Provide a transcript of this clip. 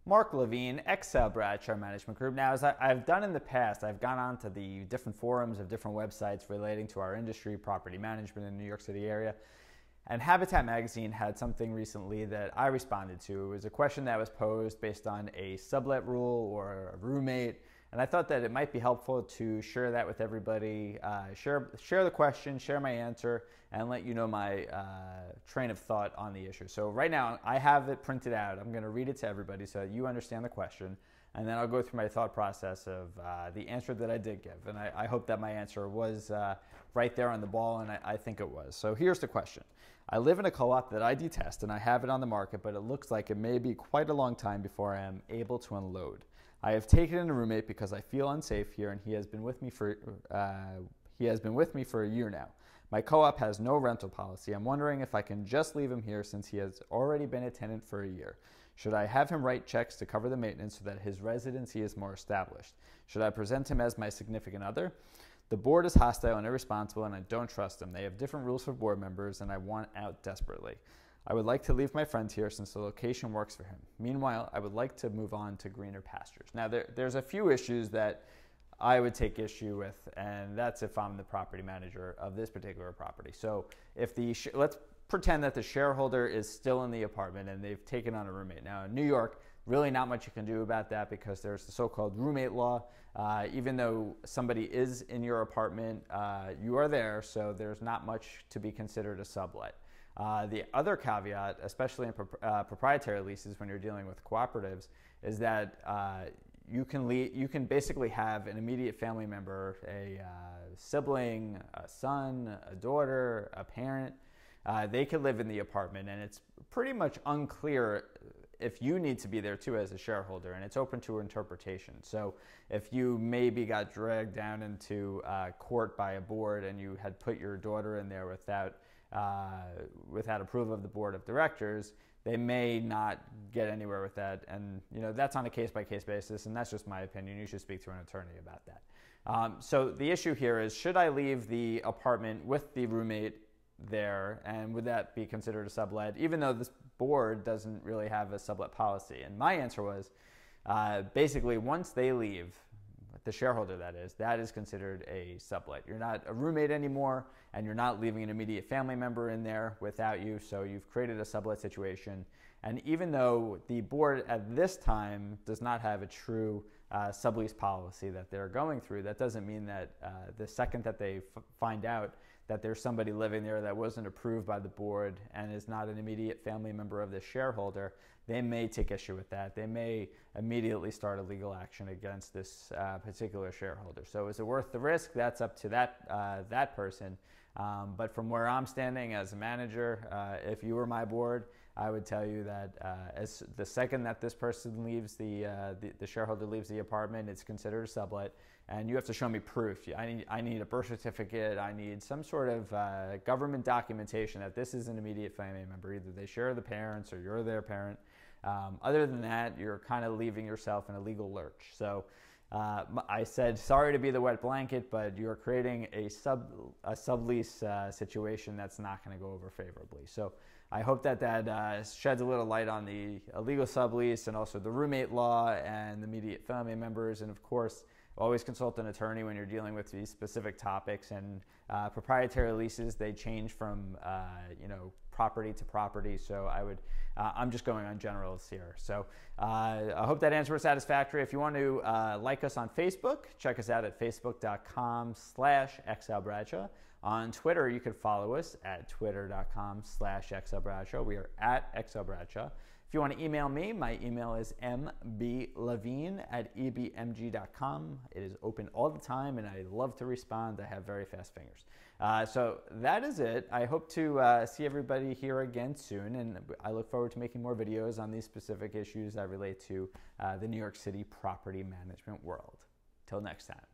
Mark Levine, Excel Bradshaw Management Group. Now, as I've done in the past, I've gone on to the different forums of different websites relating to our industry, property management in the New York City area. And Habitat Magazine had something recently that I responded to. It was a question that was posed based on a sublet rule or a roommate. And I thought that it might be helpful to share that with everybody, share the question, share my answer, and let you know my train of thought on the issue. So right now, I have it printed out. I'm going to read it to everybody so that you understand the question, and then I'll go through my thought process of the answer that I did give. And I hope that my answer was right there on the ball, and I think it was. So here's the question. I live in a co-op that I detest, and I have it on the market, but it looks like it may be quite a long time before I am able to unload. I have taken in a roommate because I feel unsafe here, and he has been with me for a year now. My co-op has no rental policy. I'm wondering if I can just leave him here since he has already been a tenant for a year. Should I have him write checks to cover the maintenance so that his residency is more established? Should I present him as my significant other? The board is hostile and irresponsible, and I don't trust them. They have different rules for board members, and I want out desperately. I would like to leave my friend here since the location works for him. Meanwhile, I would like to move on to greener pastures. Now, there's a few issues that I would take issue with, and that's if I'm the property manager of this particular property. So if let's pretend that the shareholder is still in the apartment and they've taken on a roommate. Now, in New York, really not much you can do about that because there's the so-called roommate law. Even though somebody is in your apartment, you are there, so there's not much to be considered a sublet. The other caveat, especially in proprietary leases when you're dealing with cooperatives, is that you can basically have an immediate family member, a sibling, a son, a daughter, a parent. They could live in the apartment, and it's pretty much unclear if you need to be there too as a shareholder, and it's open to interpretation. So if you maybe got dragged down into court by a board and you had put your daughter in there without approval of the board of directors, they may not get anywhere with that. And that's on a case-by-case basis, and that's just my opinion. You should speak to an attorney about that. So the issue here is, should I leave the apartment with the roommate there, and would that be considered a sublet, even though this board doesn't really have a sublet policy? And my answer was, basically, once they leave, the shareholder that is considered a sublet. You're not a roommate anymore, and you're not leaving an immediate family member in there without you, so you've created a sublet situation. And even though the board at this time does not have a true sublease policy that they're going through, that doesn't mean that the second that they find out that there's somebody living there that wasn't approved by the board and is not an immediate family member of the shareholder, they may take issue with that. They may immediately start a legal action against this particular shareholder. So is it worth the risk? That's up to that person. But from where I'm standing as a manager, if you were my board, I would tell you that as the second that this person leaves the shareholder leaves the apartment, it's considered a sublet, and you have to show me proof. I need a birth certificate. I need some sort of government documentation that this is an immediate family member. Either they share the parents or you're their parent. Other than that, you're kind of leaving yourself in a legal lurch. So I said, sorry to be the wet blanket, but you're creating a sublease situation that's not going to go over favorably. So I hope that sheds a little light on the illegal sublease and also the roommate law and the immediate family members. And of course, always consult an attorney when you're dealing with these specific topics. And proprietary leases, they change from property to property. So I'm just going on generals here. So I hope that answer was satisfactory. If you want to like us on Facebook, check us out at facebook.com/xlbradshaw. On Twitter, you could follow us at twitter.com/xlbradshaw. We are at xlbradshaw. If you want to email me, my email is mblevine@ebmg.com. It is open all the time, and I love to respond. I have very fast fingers. So that is it. I hope to see everybody here again soon, and I look forward to making more videos on these specific issues that relate to the New York City property management world. Till next time.